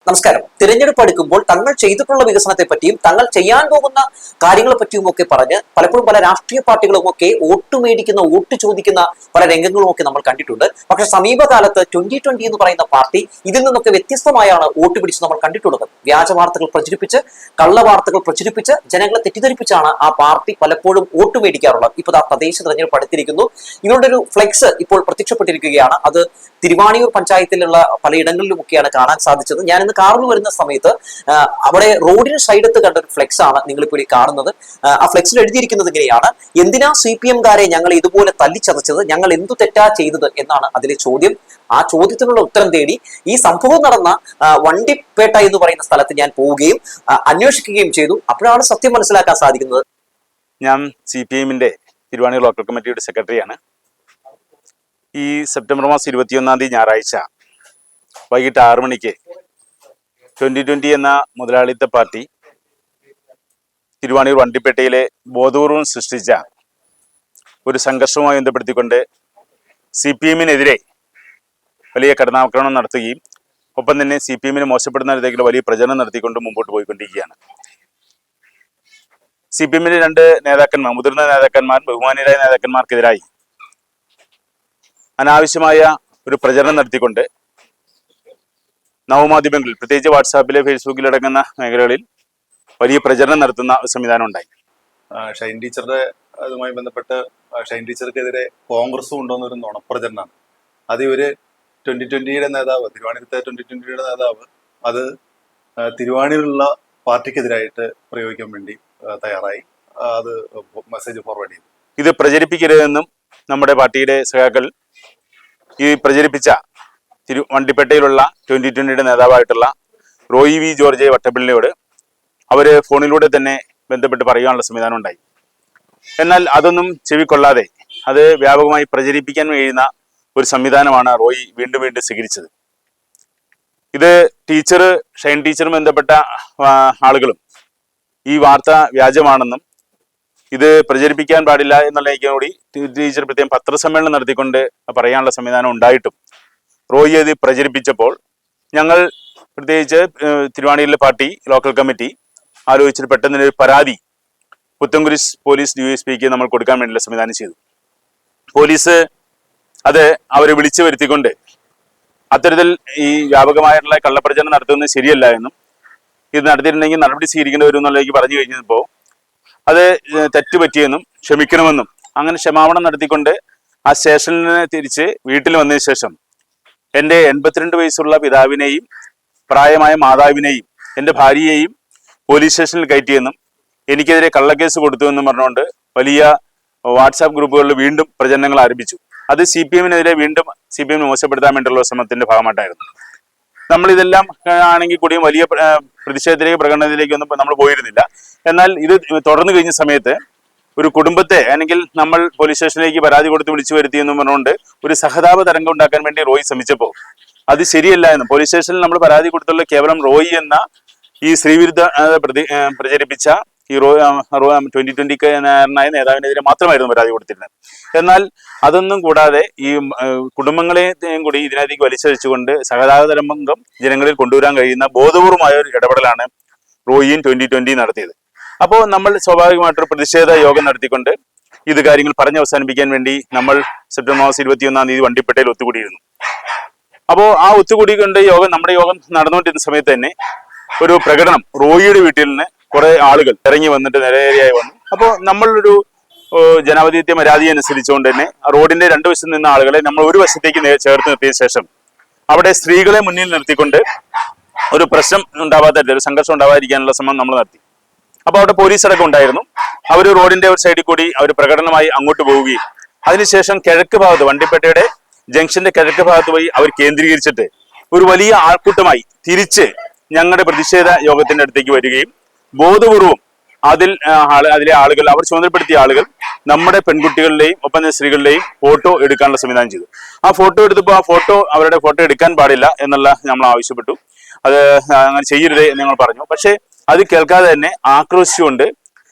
നമസ്കാരം. തിരഞ്ഞെടുപ്പ് അടുക്കുമ്പോൾ തങ്ങൾ ചെയ്തിട്ടുള്ള വികസനത്തെ പറ്റിയും തങ്ങൾ ചെയ്യാൻ പോകുന്ന കാര്യങ്ങളെ പറ്റിയും ഒക്കെ പറഞ്ഞ് പലപ്പോഴും പല രാഷ്ട്രീയ പാർട്ടികളും ഒക്കെ വോട്ട് മേടിക്കുന്ന, വോട്ട് ചോദിക്കുന്ന പല രംഗങ്ങളും ഒക്കെ നമ്മൾ കണ്ടിട്ടുണ്ട്. പക്ഷെ സമീപകാലത്ത് 2020 എന്ന് പറയുന്ന പാർട്ടി ഇതിൽ നിന്നൊക്കെ വ്യത്യസ്തമായാണ് വോട്ട് പിടിച്ച് നമ്മൾ കണ്ടിട്ടുള്ളത്. വ്യാജ വാർത്തകൾ പ്രചരിപ്പിച്ച്, കള്ളവാർത്തകൾ പ്രചരിപ്പിച്ച് ജനങ്ങളെ തെറ്റിദ്ധരിപ്പിച്ചാണ് ആ പാർട്ടി പലപ്പോഴും വോട്ട് മേടിക്കാറുള്ളത്. ഇപ്പോൾ തദ്ദേശ തെരഞ്ഞെടുപ്പ് അടുത്തിരിക്കുന്നു. ഇവരുടെ ഒരു ഫ്ലെക്സ് ഇപ്പോൾ പ്രത്യക്ഷപ്പെട്ടിരിക്കുകയാണ്. അത് തിരുവാണിയൂർ പഞ്ചായത്തിലുള്ള പലയിടങ്ങളിലുമൊക്കെയാണ് കാണാൻ സാധിച്ചത്. ഞാൻ ഇന്ന് കാറിൽ വരുന്ന സമയത്ത് അവിടെ റോഡിന് സൈഡത്ത് കണ്ട ഒരു ഫ്ലെക്സ് ആണ് നിങ്ങളിപ്പോൾ ഈ കാണുന്നത്. ആ ഫ്ലെക്സിൽ എഴുതിയിരിക്കുന്നത് ഇങ്ങനെയാണ്: എന്തിനാ CPM-കാരെ ഞങ്ങൾ ഇതുപോലെ തല്ലിച്ചതച്ചത്, ഞങ്ങൾ എന്തു തെറ്റാ ചെയ്തത് എന്നാണ് അതിലെ ചോദ്യം. ആ ചോദ്യത്തിനുള്ള ഉത്തരം തേടി ഈ സംഭവം നടന്ന വണ്ടിപ്പേട്ട എന്ന് പറയുന്ന സ്ഥലത്ത് ഞാൻ പോവുകയും അന്വേഷിക്കുകയും ചെയ്തു. അപ്പോഴാണ് സത്യം മനസ്സിലാക്കാൻ സാധിക്കുന്നത്. ഞാൻ CPM-ന്റെ തിരുവാണിയൂർ ലോക്കൽ കമ്മിറ്റിയുടെ സെക്രട്ടറിയാണ്. ഈ സെപ്റ്റംബർ മാസം 21-ാം തീയതി ഞായറാഴ്ച വൈകിട്ട് 6 മണിക്ക് 2020 എന്ന മുതലാളിത്ത പാർട്ടി തിരുവാണിയൂർ വണ്ടിപ്പേട്ടയിലെ ബോധപൂർവം സൃഷ്ടിച്ച ഒരു സംഘർഷവുമായി ബന്ധപ്പെടുത്തിക്കൊണ്ട് CPM-നെതിരെ വലിയ കടന്നാക്രമണം നടത്തുകയും ഒപ്പം തന്നെ CPM-നെ മോശപ്പെടുന്ന തരത്തിലുള്ള വലിയ പ്രചരണം നടത്തിക്കൊണ്ട് മുമ്പോട്ട് പോയിക്കൊണ്ടിരിക്കുകയാണ്. CPM-ന്റെ 2 നേതാക്കന്മാർ, മുതിർന്ന നേതാക്കന്മാർ, ബഹുമാനീയരായ നേതാക്കന്മാർക്കെതിരായി അനാവശ്യമായ ഒരു പ്രചരണം നടത്തിക്കൊണ്ട് നവമാധ്യമങ്ങളിൽ, പ്രത്യേകിച്ച് വാട്സാപ്പിലെ, ഫേസ്ബുക്കിലടങ്ങുന്ന മേഖലകളിൽ വലിയ പ്രചരണം നടത്തുന്ന സംവിധാനം ഉണ്ടായി. ഷൈൻ ടീച്ചറുടെ അതുമായി ബന്ധപ്പെട്ട് ഷൈൻ ടീച്ചർക്കെതിരെ കോൺഗ്രസും ഉണ്ടോന്നൊരു നുണപ്രചരണമാണ്. അത് ഇവര് 2020-യുടെ നേതാവ്, തിരുവാണിയൂരത്തെ 2020-യുടെ നേതാവ് അത് തിരുവാണിയൂരിലുള്ള പാർട്ടിക്കെതിരായിട്ട് പ്രയോഗിക്കാൻ വേണ്ടി തയ്യാറായി അത് മെസ്സേജ് ഫോർവേഡ് ചെയ്തു. ഇത് പ്രചരിപ്പിക്കരുതെന്നും നമ്മുടെ പാർട്ടിയുടെ സഖാക്കൾ ഈ പ്രചരിപ്പിച്ച വണ്ടിപ്പേട്ടയിലുള്ള 2020-യുടെ നേതാവായിട്ടുള്ള റോയി വി ജോർജ് വട്ടപ്പള്ളിയോട് അവര് ഫോണിലൂടെ തന്നെ ബന്ധപ്പെട്ട് പറയാനുള്ള സംവിധാനം ഉണ്ടായി. എന്നാൽ അതൊന്നും ചെവിക്കൊള്ളാതെ അത് വ്യാപകമായി പ്രചരിപ്പിക്കാൻ കഴിയുന്ന ഒരു സംവിധാനമാണ് റോയി വീണ്ടും വീണ്ടും സ്വീകരിച്ചത്. ഇത് ഷൈൻ ടീച്ചറും ബന്ധപ്പെട്ട ആളുകളും ഈ വാർത്ത വ്യാജമാണെന്നും ഇത് പ്രചരിപ്പിക്കാൻ പാടില്ല എന്നുള്ള കൂടി ടീച്ചർ പ്രത്യേകം പത്രസമ്മേളനം നടത്തിക്കൊണ്ട് പറയാനുള്ള സംവിധാനം ഉണ്ടായിട്ടും റോയി അത് പ്രചരിപ്പിച്ചപ്പോൾ ഞങ്ങൾ പ്രത്യേകിച്ച് തിരുവാണിയൂരിലെ പാർട്ടി ലോക്കൽ കമ്മിറ്റി ആലോചിച്ചിട്ട് പെട്ടെന്ന് ഒരു പരാതി പുത്തൻകുരിശ് പോലീസ് DYSP-ക്ക് നമ്മൾ കൊടുക്കാൻ വേണ്ടിയുള്ള സംവിധാനം ചെയ്തു. പോലീസ് അത് അവരെ വിളിച്ചു വരുത്തിക്കൊണ്ട് അത്തരത്തിൽ ഈ വ്യാപകമായിട്ടുള്ള കള്ളപ്രചരണം നടത്തുന്നത് ശരിയല്ല എന്നും ഇത് നടത്തിയിട്ടുണ്ടെങ്കിൽ നടപടി സ്വീകരിക്കേണ്ടി വരും എന്നുള്ളതിലേക്ക് പറഞ്ഞു കഴിഞ്ഞപ്പോൾ അത് തെറ്റുപറ്റിയെന്നും ക്ഷമിക്കണമെന്നും അങ്ങനെ ക്ഷമാപണം നടത്തിക്കൊണ്ട് ആ സ്റ്റേഷനിൽ നിന്ന് തിരിച്ച് വീട്ടിൽ വന്നതിന് ശേഷം എൻ്റെ 82 വയസ്സുള്ള പിതാവിനെയും പ്രായമായ മാതാവിനെയും എൻ്റെ ഭാര്യയെയും പോലീസ് സ്റ്റേഷനിൽ കയറ്റിയെന്നും എനിക്കെതിരെ കള്ളക്കേസ് കൊടുത്തുവെന്നും പറഞ്ഞുകൊണ്ട് വലിയ വാട്സാപ്പ് ഗ്രൂപ്പുകളിൽ വീണ്ടും പ്രചരണങ്ങൾ ആരംഭിച്ചു. അത് CPM-നെതിരെ വീണ്ടും CPM മോശപ്പെടുത്താൻ വേണ്ടിയുള്ള ശ്രമത്തിന്റെ ഭാഗമായിട്ടായിരുന്നു. നമ്മളിതെല്ലാം ആണെങ്കിൽ കൂടിയും വലിയ പ്രതിഷേധത്തിലേക്ക്, പ്രകടനത്തിലേക്കൊന്നും നമ്മൾ പോയിരുന്നില്ല. എന്നാൽ ഇത് തുടർന്നു കഴിഞ്ഞ സമയത്ത് ഒരു കുടുംബത്തെ, അല്ലെങ്കിൽ നമ്മൾ പോലീസ് സ്റ്റേഷനിലേക്ക് പരാതി കൊടുത്ത് വിളിച്ചു വരുത്തിയെന്നും പറഞ്ഞുകൊണ്ട് ഒരു സഹതാപ തരംഗം ഉണ്ടാക്കാൻ വേണ്ടി റോയി ശ്രമിച്ചപ്പോൾ അത് ശരിയല്ല എന്നും, പോലീസ് സ്റ്റേഷനിൽ നമ്മൾ പരാതി കൊടുത്തുള്ള കേവലം റോയി എന്ന ഈ സ്ത്രീവിരുദ്ധ പ്രചരിപ്പിച്ച ഈ 2020-കാരനായ നേതാവിനെതിരെ മാത്രമായിരുന്നു പരാതി കൊടുത്തിരുന്നത്. എന്നാൽ അതൊന്നും കൂടാതെ ഈ കുടുംബങ്ങളെയും കൂടി ഇതിനകത്തേക്ക് വലിച്ചഴിച്ചുകൊണ്ട് സഹതാപ തരംഗം ജനങ്ങളിൽ കൊണ്ടുവരാൻ കഴിയുന്ന ബോധപൂർവമായ ഒരു ഇടപെടലാണ് റോയിയും 2020 നടത്തിയത്. അപ്പോൾ നമ്മൾ സ്വാഭാവികമായിട്ടൊരു പ്രതിഷേധ യോഗം നടത്തിക്കൊണ്ട് ഇത് കാര്യങ്ങൾ പറഞ്ഞവസാനിപ്പിക്കാൻ വേണ്ടി നമ്മൾ സെപ്റ്റംബർ മാസം 21-ാം തീയതി വണ്ടിപ്പേട്ടയിൽ ഒത്തുകൂടിയിരുന്നു. അപ്പോൾ ആ ഒത്തുകൂടി കൊണ്ട് നമ്മുടെ യോഗം നടന്നുകൊണ്ടിരുന്ന സമയത്ത് തന്നെ ഒരു പ്രകടനം റോയിയുടെ വീട്ടിൽ നിന്ന് കുറെ ആളുകൾ ഇറങ്ങി വന്നിട്ട് നിരനിരയായി വന്നു. അപ്പോൾ നമ്മളൊരു ജനാധിപത്യ മര്യാദ അനുസരിച്ചുകൊണ്ട് തന്നെ റോഡിന്റെ 2 വശത്ത് നിന്ന ആളുകളെ നമ്മൾ ഒരു വശത്തേക്ക് ചേർത്ത് നിർത്തിയ ശേഷം അവിടെ സ്ത്രീകളെ മുന്നിൽ നിർത്തിക്കൊണ്ട് ഒരു പ്രശ്നം ഉണ്ടാവാത്ത, ഒരു സംഘർഷം ഉണ്ടാവാതിരിക്കാനുള്ള ശ്രമം നമ്മൾ നടത്തി. അപ്പോൾ അവിടെ പോലീസ് അടക്കം ഉണ്ടായിരുന്നു. അവർ റോഡിന്റെ ഒരു സൈഡിൽ കൂടി അവർ പ്രകടനമായി അങ്ങോട്ട് പോവുകയും അതിനുശേഷം കിഴക്ക് ഭാഗത്ത്, വണ്ടിപ്പേട്ടയുടെ ജംഗ്ഷന്റെ കിഴക്ക് ഭാഗത്ത് പോയി അവർ കേന്ദ്രീകരിച്ചിട്ട് ഒരു വലിയ ആൾക്കൂട്ടമായി തിരിച്ച് ഞങ്ങളുടെ പ്രതിഷേധ യോഗത്തിന്റെ അടുത്തേക്ക് വരികയും ബോധപൂർവം അതിലെ ആളുകൾ, അവർ ചുമതലപ്പെടുത്തിയ ആളുകൾ നമ്മുടെ പെൺകുട്ടികളുടെയും ഒപ്പം സ്ത്രീകളുടെയും ഫോട്ടോ എടുക്കാനുള്ള സംവിധാനം ചെയ്തു. ആ ഫോട്ടോ എടുത്തപ്പോൾ അവരുടെ ഫോട്ടോ എടുക്കാൻ പാടില്ല എന്നുള്ള നമ്മൾ ആവശ്യപ്പെട്ടു. അത് അങ്ങനെ ചെയ്യരുത് എന്ന് ഞങ്ങൾ പറഞ്ഞു. പക്ഷേ അത് കേൾക്കാതെ തന്നെ ആക്രോശിച്ചുകൊണ്ട്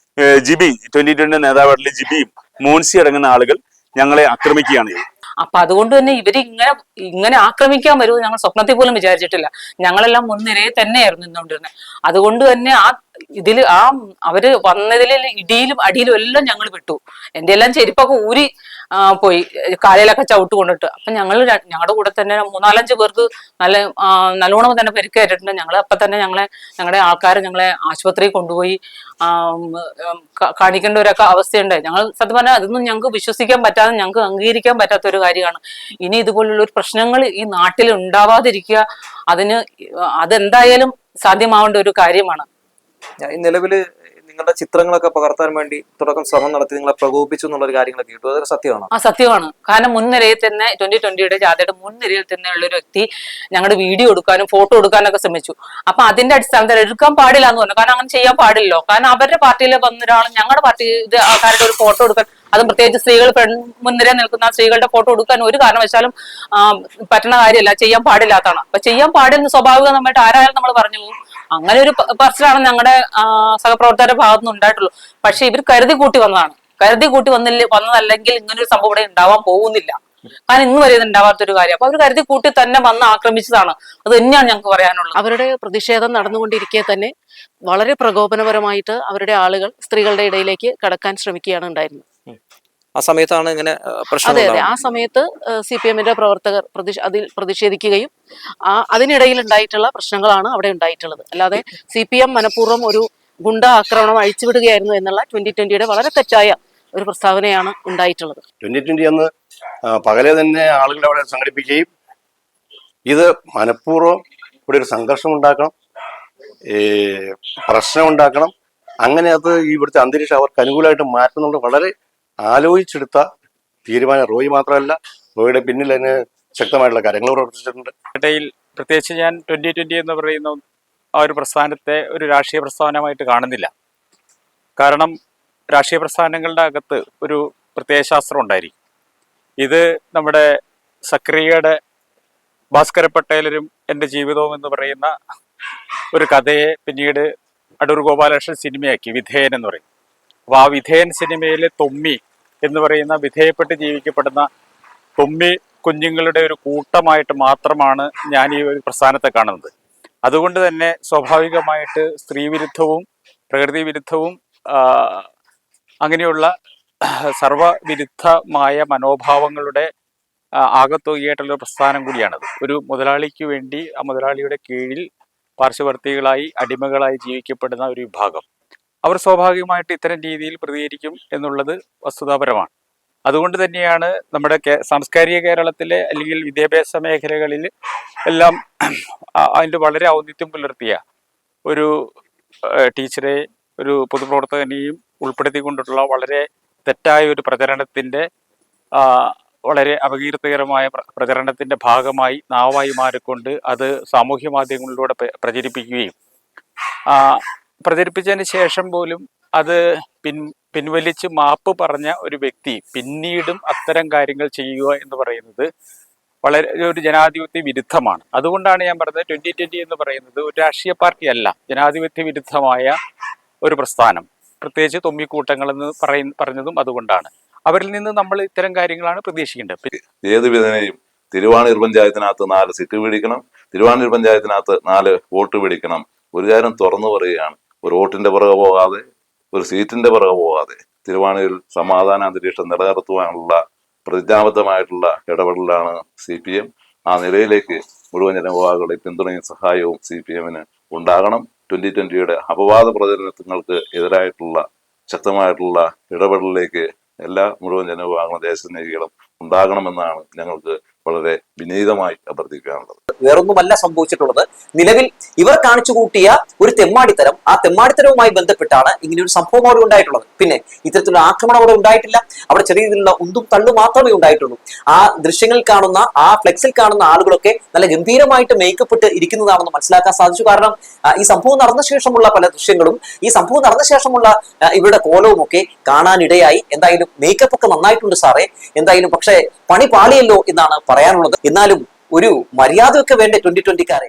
ജിബി, 2020 നേതാവായിട്ടുള്ള ജിബിയും മോൻസി അടങ്ങുന്ന ആളുകൾ ഞങ്ങളെ ആക്രമിക്കുകയാണ് ചെയ്തത്. അപ്പൊ അതുകൊണ്ട് തന്നെ ഇവര് ഇങ്ങനെ ആക്രമിക്കാൻ വരുമെന്ന് ഞങ്ങൾ സ്വപ്നത്തിൽ പോലും വിചാരിച്ചിട്ടില്ല. ഞങ്ങളെല്ലാം മുൻനിരയിൽ തന്നെയായിരുന്നു നിന്നുകൊണ്ടിരുന്നത്. അതുകൊണ്ട് തന്നെ അവര് വന്നതിൽ ഇടിയിലും അടിയിലും എല്ലാം ഞങ്ങൾ വിട്ടു. എന്റെ എല്ലാം ചെരുപ്പൊക്കെ ഊരി പോയി, കാലയിലൊക്കെ ചവിട്ട് കൊണ്ടിട്ട്. അപ്പൊ ഞങ്ങളുടെ കൂടെ തന്നെ 3-4 പേർക്ക് നല്ലോണം തന്നെ പരിക്കേറ്റിട്ടുണ്ട്. അപ്പൊ തന്നെ ഞങ്ങളുടെ ആൾക്കാർ ഞങ്ങളെ ആശുപത്രിയിൽ കൊണ്ടുപോയി കാണിക്കേണ്ട ഒരു അവസ്ഥയുണ്ടായി. ഞങ്ങൾ സത്യം പറഞ്ഞാൽ അതൊന്നും ഞങ്ങൾക്ക് വിശ്വസിക്കാൻ പറ്റാതെ, ഞങ്ങൾക്ക് അംഗീകരിക്കാൻ പറ്റാത്ത ഒരു കാര്യമാണ്. ഇനി ഇതുപോലുള്ള ഒരു പ്രശ്നങ്ങൾ ഈ നാട്ടിൽ ഉണ്ടാവാതിരിക്കുക, അതെന്തായാലും സാധ്യമാവേണ്ട ഒരു കാര്യമാണ്. നിലവില് നിങ്ങളുടെ ചിത്രങ്ങളൊക്കെ പകർത്താൻ വേണ്ടി തുടക്കം ശ്രമം നടത്തി നിങ്ങളെ പ്രകോപിപ്പിച്ചു എന്നുള്ളൊരു കാര്യങ്ങളൊക്കെ കേട്ടു. അതൊരു സത്യമാണോ? സത്യമാണ്. കാരണം മുൻനിരയിൽ തന്നെ 2020 ജാഥയുടെ മുൻനിരയിൽ തന്നെ ഉള്ള ഒരു വ്യക്തി ഞങ്ങളുടെ വീഡിയോ എടുക്കാനും ഫോട്ടോ എടുക്കാനൊക്കെ ശ്രമിച്ചു. അപ്പൊ അതിന്റെ അടിസ്ഥാനത്തിൽ എടുക്കാൻ പാടില്ല എന്ന് പറഞ്ഞു. കാരണം അങ്ങനെ ചെയ്യാൻ പാടില്ലോ. കാരണം അവരുടെ പാർട്ടിയിൽ വന്ന ഒരാൾ ഞങ്ങളുടെ പാർട്ടിയുടെ ആൾക്കാരുടെ ഒരു ഫോട്ടോ എടുക്കാൻ, അതും പ്രത്യേകിച്ച് സ്ത്രീകൾ മുൻനിരയിൽ നിൽക്കുന്ന സ്ത്രീകളുടെ ഫോട്ടോ എടുക്കാൻ ഒരു കാരണവശാലും പറ്റുന്ന കാര്യമല്ല, ചെയ്യാൻ പാടില്ലാത്തതാണ്. അപ്പൊ ചെയ്യാൻ പാടില്ലെന്ന് സ്വാഭാവികമായിട്ട് ആരായാലും നമ്മൾ പറഞ്ഞു പോകും. അങ്ങനെ ഒരു പറച്ചിലാണ് ഞങ്ങളുടെ സഹപ്രവർത്തകരുടെ ഭാഗത്തുനിന്ന് ഉണ്ടായിട്ടുള്ളൂ. പക്ഷെ ഇവർ കരുതി കൂട്ടി വന്നതല്ലെങ്കിൽ ഇങ്ങനെ ഒരു സംഭവം ഇവിടെ ഉണ്ടാവാൻ പോകുന്നില്ല. കാരണം ഇന്ന് വരെ ഇത് ഉണ്ടാവാത്തൊരു കാര്യം. അപ്പൊ അവർ കരുതി കൂട്ടി തന്നെ വന്ന് ആക്രമിച്ചതാണ്. അത് തന്നെയാണ് ഞങ്ങൾക്ക് പറയാനുള്ളത്. അവരുടെ പ്രതിഷേധം നടന്നുകൊണ്ടിരിക്കെ തന്നെ വളരെ പ്രകോപനപരമായിട്ട് അവരുടെ ആളുകൾ സ്ത്രീകളുടെ ഇടയിലേക്ക് കടക്കാൻ ശ്രമിക്കുകയാണ് ഉണ്ടായിരുന്നത്. ആ സമയത്താണ് ഇങ്ങനെ പ്രശ്നം. അതെ, ആ സമയത്ത് CPM പ്രവർത്തകർ അതിൽ പ്രതിഷേധിക്കുകയും അതിനിടയിൽ ഉണ്ടായിട്ടുള്ള പ്രശ്നങ്ങളാണ് അവിടെ ഉണ്ടായിട്ടുള്ളത്. അല്ലാതെ CPM മനഃപൂർവ്വം ഒരു ഗുണ്ട ആക്രമണം അഴിച്ചുവിടുകയായിരുന്നു എന്നുള്ള 2020 വളരെ തെറ്റായ ഒരു പ്രസ്താവനയാണ് ഉണ്ടായിട്ടുള്ളത്. 2020 അന്ന് പകലെ തന്നെ ആളുകളെ അവിടെ സംഘടിപ്പിക്കുകയും ഇത് മനഃപൂർവ്വം ഇവിടെ ഒരു സംഘർഷം ഉണ്ടാക്കണം, പ്രശ്നം ഉണ്ടാക്കണം, അങ്ങനെ അത് ഇവിടുത്തെ അന്തരീക്ഷം അവർക്ക് അനുകൂലമായിട്ട് മാറ്റുന്നുണ്ട് വളരെ ആലോചിച്ചെടുത്ത തീരുമാനം. റോയി മാത്രമല്ല, റോയിയുടെ പിന്നിൽ അതിന് ശക്തമായിട്ടുള്ള കാര്യങ്ങൾ പ്രവർത്തിച്ചിട്ടുണ്ട്. ഇടയിൽ പ്രത്യേകിച്ച് ഞാൻ 2020 എന്ന് പറയുന്ന ആ ഒരു പ്രസ്ഥാനത്തെ ഒരു രാഷ്ട്രീയ പ്രസ്ഥാനമായിട്ട് കാണുന്നില്ല. കാരണം രാഷ്ട്രീയ പ്രസ്ഥാനങ്ങളുടെ അകത്ത് ഒരു പ്രത്യയശാസ്ത്രം ഉണ്ടായിരിക്കും. ഇത് നമ്മുടെ സക്രിയയുടെ ഭാസ്കര പട്ടേലരും എൻ്റെ ജീവിതവും എന്ന് പറയുന്ന ഒരു കഥയെ പിന്നീട് അടൂർ ഗോപാലകൃഷ്ണൻ സിനിമയാക്കി, വിധേയൻ എന്ന് പറയും. അപ്പോൾ ആ വിധേയൻ സിനിമയിലെ തൊമ്മി എന്ന് പറയുന്ന വിധേയപ്പെട്ട് ജീവിക്കപ്പെടുന്ന തൊമ്മി കുഞ്ഞുങ്ങളുടെ ഒരു കൂട്ടമായിട്ട് മാത്രമാണ് ഞാൻ ഈ ഒരു പ്രസ്ഥാനത്തെ കാണുന്നത്. അതുകൊണ്ട് തന്നെ സ്വാഭാവികമായിട്ട് സ്ത്രീവിരുദ്ധവും പ്രകൃതി വിരുദ്ധവും അങ്ങനെയുള്ള സർവവിരുദ്ധമായ മനോഭാവങ്ങളുടെ ആകത്തുകയായിട്ടുള്ള പ്രസ്ഥാനം കൂടിയാണത്. ഒരു മുതലാളിക്ക് വേണ്ടി ആ മുതലാളിയുടെ കീഴിൽ പാർശ്വവർത്തികളായി അടിമകളായി ജീവിക്കപ്പെടുന്ന ഒരു വിഭാഗം, അവർ സ്വാഭാവികമായിട്ട് ഇത്തരം രീതിയിൽ പ്രതികരിക്കും എന്നുള്ളത് വസ്തുതാപരമാണ്. അതുകൊണ്ട് തന്നെയാണ് നമ്മുടെ സാംസ്കാരിക കേരളത്തിലെ അല്ലെങ്കിൽ വിദ്യാഭ്യാസ മേഖലകളിൽ എല്ലാം അതിൻ്റെ വളരെ ഔന്നിത്യം പുലർത്തിയ ഒരു ടീച്ചറെ, ഒരു പൊതുപ്രവർത്തകനെയും ഉൾപ്പെടുത്തിക്കൊണ്ടുള്ള വളരെ തെറ്റായ ഒരു പ്രചരണത്തിൻ്റെ വളരെ അപകീർത്തികരമായ പ്രചരണത്തിൻ്റെ ഭാഗമായി നാവായി മാറിക്കൊണ്ട് അത് സാമൂഹ്യ മാധ്യമങ്ങളിലൂടെ പ്രചരിപ്പിക്കുകയും പ്രചരിപ്പിച്ചതിന് ശേഷം പോലും അത് പിൻവലിച്ച് മാപ്പ് പറഞ്ഞ ഒരു വ്യക്തി പിന്നീടും അത്തരം കാര്യങ്ങൾ ചെയ്യുക എന്ന് പറയുന്നത് വളരെ ഒരു ജനാധിപത്യ വിരുദ്ധമാണ്. അതുകൊണ്ടാണ് ഞാൻ പറഞ്ഞത് 2020 എന്ന് പറയുന്നത് ഒരു രാഷ്ട്രീയ പാർട്ടി അല്ല, ജനാധിപത്യ വിരുദ്ധമായ ഒരു പ്രസ്ഥാനം. പ്രത്യേകിച്ച് തൊമ്മിക്കൂട്ടങ്ങളെന്ന് പറഞ്ഞതും അതുകൊണ്ടാണ്. അവരിൽ നിന്ന് നമ്മൾ ഇത്തരം കാര്യങ്ങളാണ് പ്രതീക്ഷിക്കേണ്ടത്. ഏത് വിധനെയും തിരുവാണൂർ പഞ്ചായത്തിനകത്ത് 4 സീറ്റ് പിടിക്കണം, തിരുവാണൂർ പഞ്ചായത്തിനകത്ത് 4 വോട്ട് പിടിക്കണം. ഒരു കാര്യം തുറന്നു പറയുകയാണ്, ഒരു വോട്ടിന്റെ പുറകെ പോകാതെ, ഒരു സീറ്റിന്റെ പുറകെ പോകാതെ തിരുവാണൂരിൽ സമാധാന അന്തരീക്ഷം നിലനിർത്തുവാനുള്ള പ്രതിജ്ഞാബദ്ധമായിട്ടുള്ള ഇടപെടലാണ് CPM. ആ നിലയിലേക്ക് മുഴുവൻ ജനവിഭാഗങ്ങളുടെ പിന്തുണയും സഹായവും CPM-ന് ഉണ്ടാകണം. 2020 അപവാദ പ്രചരണങ്ങൾക്ക് എതിരായിട്ടുള്ള ശക്തമായിട്ടുള്ള ഇടപെടലിലേക്ക് എല്ലാ മുഴുവൻ ജനവിഭാഗങ്ങളും ദേശസ്നേഹികളും ഉണ്ടാകണമെന്നാണ് ഞങ്ങൾക്ക് വളരെ വിനീതമായി അഭ്യർത്ഥിക്കാനുള്ളത്. വേറൊന്നുമല്ല സംഭവിച്ചിട്ടുള്ളത്. നിലവിൽ ഇവർ കാണിച്ചു കൂട്ടിയ ഒരു തെമ്മാടിത്തരം, ആ തെമ്മാടിത്തരവുമായി ബന്ധപ്പെട്ടാണ് ഇങ്ങനെ ഒരു സംഭവം അവിടെ ഉണ്ടായിട്ടുള്ളത്. പിന്നെ ഇത്തരത്തിലുള്ള ആക്രമണം അവിടെ ഉണ്ടായിട്ടില്ല. അവിടെ ചെറിയ രീതിയിലുള്ള ഉന്തും തള്ളും മാത്രമേ ഉണ്ടായിട്ടുള്ളൂ. ആ ദൃശ്യങ്ങളിൽ കാണുന്ന, ആ ഫ്ലെക്സിൽ കാണുന്ന ആളുകളൊക്കെ നല്ല ഗംഭീരമായിട്ട് മേക്കപ്പ് ഇട്ട് ഇരിക്കുന്നതാണെന്ന് മനസ്സിലാക്കാൻ സാധിച്ചു. കാരണം ഈ സംഭവം നടന്ന ശേഷമുള്ള പല ദൃശ്യങ്ങളും, ഈ സംഭവം നടന്ന ശേഷമുള്ള ഇവരുടെ കോലവും ഒക്കെ കാണാനിടയായി. എന്തായാലും മേക്കപ്പ് ഒക്കെ നന്നായിട്ടുണ്ട് സാറേ, എന്തായാലും പക്ഷേ പണി പാളിയല്ലോ എന്നാണ് പറയാനുള്ളത്. എന്നാലും ഒരു മര്യാദയൊക്കെ വേണ്ടേ 2020-കാരെ?